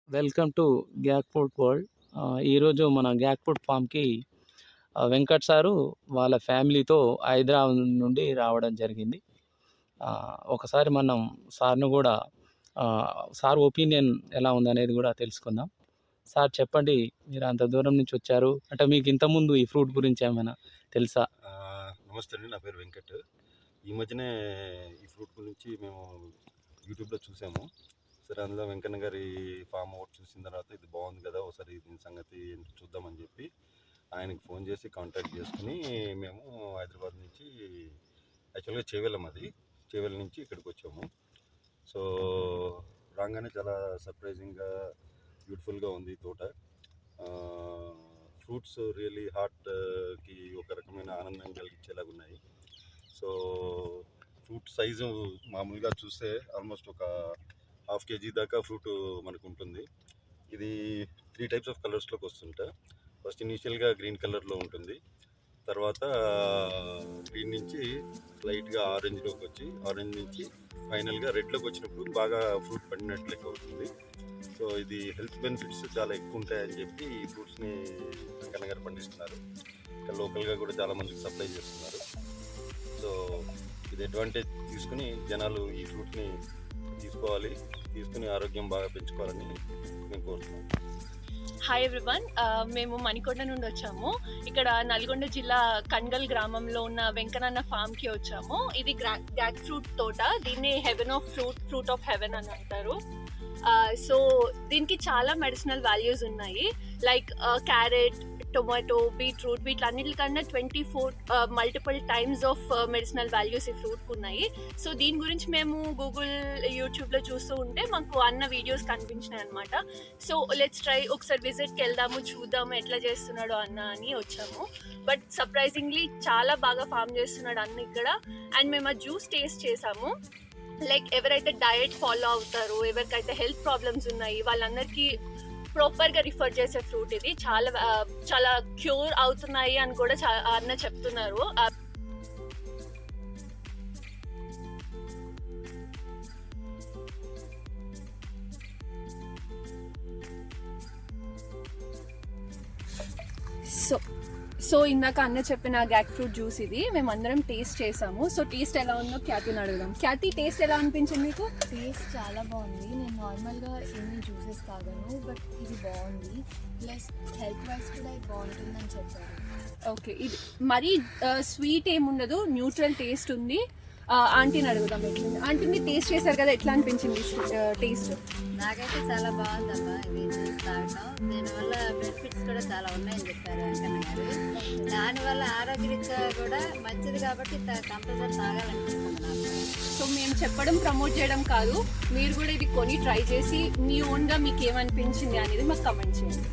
Welcome to gac food world. ఈరోజు మన gac food ఫామ్‌కి Venkat sir వాళ్ళ ఫ్యామిలీతో హైదరాబాద్ నుండి రావడం జరిగింది. ఒకసారి మనం సార్‌ని గూడా సార్ ఒపీనియన్ ఎలా ఉందనేది గూడా తెలుసుకుందాం. సార్ చెప్పండి, మీరు అంత దూరం నుంచి వచ్చారు. అంటే మీకు ఇంతకుముందు ఈ ఫ్రూట్ గురించి ఏమైనా తెలుసా? నమస్తే అండి, నా పేరు వెంకట్. ఈ మధ్యనే ఈ ఫ్రూట్ గురించి మేము యూట్యూబ్లో చూసాము. సరే, అందులో వెంకన్న గారి ఫామ్ ఒకటి చూసిన తర్వాత ఇది బాగుంది కదా, ఒకసారి దీని సంగతి ఏంటో చూద్దామని చెప్పి ఆయనకి ఫోన్ చేసి కాంటాక్ట్ చేసుకుని మేము హైదరాబాద్ నుంచి, యాక్చువల్గా చేవెళ్ళ నుంచి ఇక్కడికి వచ్చాము. సో రాగానే చాలా సర్ప్రైజింగ్గా బ్యూటిఫుల్గా ఉంది తోట. ఫ్రూట్స్ రియల్లీ హార్ట్కి ఒక రకమైన ఆనందం కలిగించేలాగా ఉన్నాయి. సో ఫ్రూట్ సైజు మామూలుగా చూస్తే ఆల్మోస్ట్ ఒక ½ kg దాకా ఫ్రూట్ మనకు ఉంటుంది. ఇది 3 టైప్స్ ఆఫ్ కలర్స్లోకి వస్తుంటా. ఫస్ట్ ఇనీషియల్గా గ్రీన్ కలర్లో ఉంటుంది, తర్వాత గ్రీన్ నుంచి లైట్గా ఆరెంజ్లోకి వచ్చి, ఆరెంజ్ నుంచి ఫైనల్గా రెడ్లోకి వచ్చినప్పుడు బాగా ఫ్రూట్ పడినట్లు లెక్క అవుతుంది. సో ఇది హెల్త్ బెనిఫిట్స్ చాలా ఎక్కువ ఉంటాయని చెప్పి ఈ ఫ్రూట్స్ని వెంకన్న గారు పండిస్తున్నారు. ఇక్కడ లోకల్గా కూడా చాలామందికి సప్లై చేస్తున్నారు. సో ఇది అడ్వాంటేజ్ తీసుకుని జనాలు ఈ ఫ్రూట్ని తీసుకుని ఆరోగ్యం బాగా పెంచుకోవాలని మేము కోరుతున్నాం. హాయ్ ఎవ్రీవన్, మేము మణికొండ నుండి వచ్చాము. ఇక్కడ నల్గొండ జిల్లా కన్గల్ గ్రామంలో ఉన్న వెంకన్నన్న ఫామ్కి వచ్చాము. ఇది గ్యాక్ ఫ్రూట్ తోట. దీన్ని heaven of fruit of heaven అని అంటారు. సో దీనికి చాలా మెడిసినల్ వాల్యూస్ ఉన్నాయి. లైక్ క్యారెట్, టొమాటో, బీట్రూట్, వీటిలన్నిటికన్నా 24 multiple times of medicinal values ఈ ఫ్రూట్కి ఉన్నాయి. సో దీని గురించి మేము గూగుల్, యూట్యూబ్లో చూస్తూ ఉంటే మాకు అన్న వీడియోస్ కనిపించినాయి అనమాట. సో లెట్స్ ట్రై, ఒకసారి విజిట్కి వెళ్దాము, చూద్దాము ఎట్లా చేస్తున్నాడో అన్న అని వచ్చాము. బట్ సర్ప్రైజింగ్లీ చాలా బాగా ఫామ్ చేస్తున్నాడు అన్న ఇక్కడ. అండ్ మేము ఆ జ్యూస్ టేస్ట్ చేసాము. లైక్ ఎవరైతే డయట్ ఫాలో అవుతారో, ఎవరికైతే హెల్త్ ప్రాబ్లమ్స్ ఉన్నాయి, వాళ్ళందరికీ ప్రాపర్గా రిఫర్ చేసే ఫ్రూట్ ఇది. చాలా క్యూర్ అవుతున్నాయి అని కూడా అన్న చెప్తున్నారు. సో ఇందాక అన్న చెప్పిన గ్యాక్ ఫ్రూట్ జ్యూస్ ఇది మేమందరం టేస్ట్ చేసాము. సో టేస్ట్ ఎలా ఉందో ఖ్యాతిని అడుగుదాం. ఖ్యాతి, టేస్ట్ ఎలా అనిపించింది మీకు? టేస్ట్ చాలా బాగుంది. నేను నార్మల్గా ఎన్ని జ్యూసెస్ తాగాను, బట్ ఇది బాగుంది. ప్లస్ హెల్త్ వైజ్ కూడా ఇది బాగుంటుందని చెప్పారు. ఓకే, ఇది మరీ స్వీట్ ఏముండదు, న్యూట్రల్ టేస్ట్ ఉంది. ఆంటీని అడుగుదాం ఎట్లా. ఆంటీ మీరు టేస్ట్ చేశారు కదా, ఎట్లా అనిపించింది టేస్ట్? నాకైతే చాలా బాగుందమ్మా ఇది జ్యూస్ తాగడం. దీనివల్ల బెనిఫిట్స్ కూడా చాలా ఉన్నాయని చెప్పారు వెంకన్న గారు. దానివల్ల ఆరోగ్యరీత్యా కూడా మంచిది కాబట్టి కంపల్సరీ తాగాలనిపిస్తుంది నాకు. సో మేము చెప్పడం, ప్రమోట్ చేయడం కాదు, మీరు కూడా ఇది కొని ట్రై చేసి మీ ఓన్గా మీకు ఏమనిపించింది అనేది మాకు కమెంట్ చేయండి.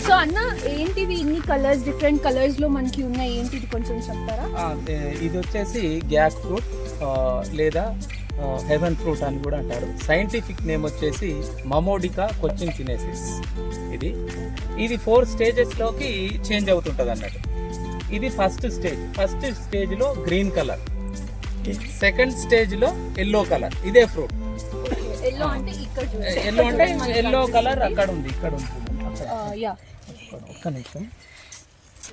సో అన్న, ఏంటిది ఇన్ని కలర్స్, డిఫరెంట్ కలర్స్ లో మనకి ఉన్నాయి, ఏంటిది కొంచెం చెప్తారా? ఇది వచ్చేసి గ్యాక్ ఫ్రూట్ లేదా హెవెన్ ఫ్రూట్ అని కూడా అంటారు. సైంటిఫిక్ నేమ్ వచ్చేసి మమోడికా కొచ్చిన్ చినెసిస్. ఇది 4 స్టేజెస్లోకి చేంజ్ అవుతుంటుంది అన్నట్టు. ఇది ఫస్ట్ స్టేజ్లో గ్రీన్ కలర్, సెకండ్ స్టేజ్లో ఎల్లో కలర్. ఇదే ఫ్రూట్. ఎల్లో అంటే ఎల్లో కలర్ అక్కడ ఉంది, ఇక్కడ ఉంటుంది. ఒక్క నిమిషం,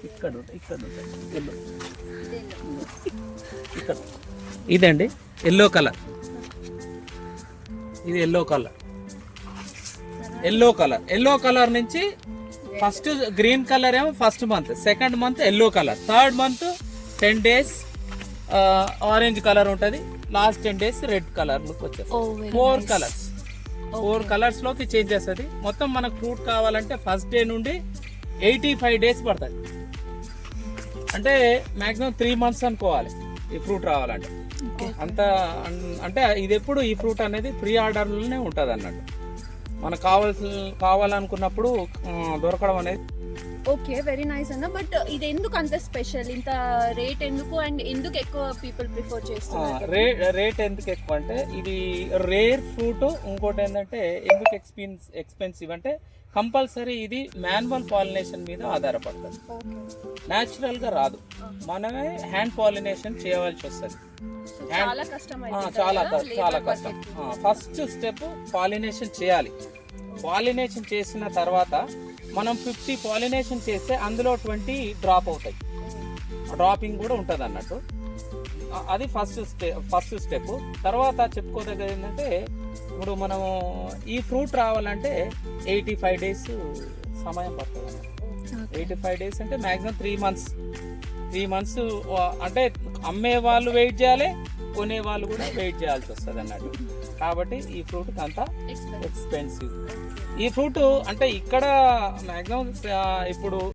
ఇక్కడ ఇదండి ఎల్లో కలర్. ఇది ఎల్లో కలర్ నుంచి ఫస్ట్ గ్రీన్ కలర్ ఏమో first month, second month yellow colour, third month 10 days orange colour ఉంటుంది, లాస్ట్ 10 days రెడ్ కలర్ వచ్చేస్తుంది. 4 కలర్స్ లోకి చేంజ్ చేస్తుంది. మొత్తం మనకు ఫ్రూట్ కావాలంటే ఫస్ట్ డే నుండి 85 days పడుతుంది. అంటే మాక్సిమం 3 months అనుకోవాలి ఈ ఫ్రూట్ రావాలంటే. అంత అంటే ఇది ఎప్పుడు ఈ ఫ్రూట్ అనేది ప్రీ ఆర్డర్లోనే ఉంటుంది అన్నట్టు. మనకు కావాలనుకున్నప్పుడు దొరకడం అనేది. ఓకే, వెరీ నైస్ అన్న. బట్ ఇది ఎందుకు అంత స్పెషల్, ఇంత రేట్ ఎందుకు, అండ్ ఎందుకు ఎక్కువ పీపుల్ ప్రిఫర్ చేస్తున్నారు? రేట్ ఎందుకు ఎక్కువ అంటే ఇది రేర్ ఫ్రూట్. ఇంకోటి ఏంటంటే ఎందుకు ఎక్స్పెన్సివ్ అంటే కంపల్సరీ ఇది మాన్యువల్ పాలినేషన్ మీద ఆధారపడుతుంది. న్యాచురల్గా రాదు, మనమే హ్యాండ్ పాలినేషన్ చేయవలసి వస్తుంది. చాలా కష్టం. చాలా కష్టం. ఫస్ట్ స్టెప్ పాలినేషన్ చేయాలి. పాలినేషన్ చేసిన తర్వాత మనం 50 పాలినేషన్ చేస్తే అందులో 20 డ్రాప్ అవుతాయి, డ్రాపింగ్ కూడా ఉంటుంది అన్నట్టు. అది ఫస్ట్ స్టెప్. తర్వాత చెప్పుకోదగ్గది ఏంటంటే ఇప్పుడు మనము ఈ ఫ్రూట్ రావాలంటే 85 డేస్ సమయం పడుతుంది అన్నట్టు. 85 డేస్ అంటే మ్యాక్సిమం 3 మంత్స్ అంటే అమ్మే వాళ్ళు వెయిట్ చేయాలి, కొనే వాళ్ళు కూడా వెయిట్ చేయాల్సి వస్తుంది అన్నట్టు. కాబట్టి ఈ ఫ్రూట్కి అంత ఎక్స్పెన్సివ్. ఈ ఫ్రూట్ అంటే ఇక్కడ మ్యాక్సిమం ఇప్పుడు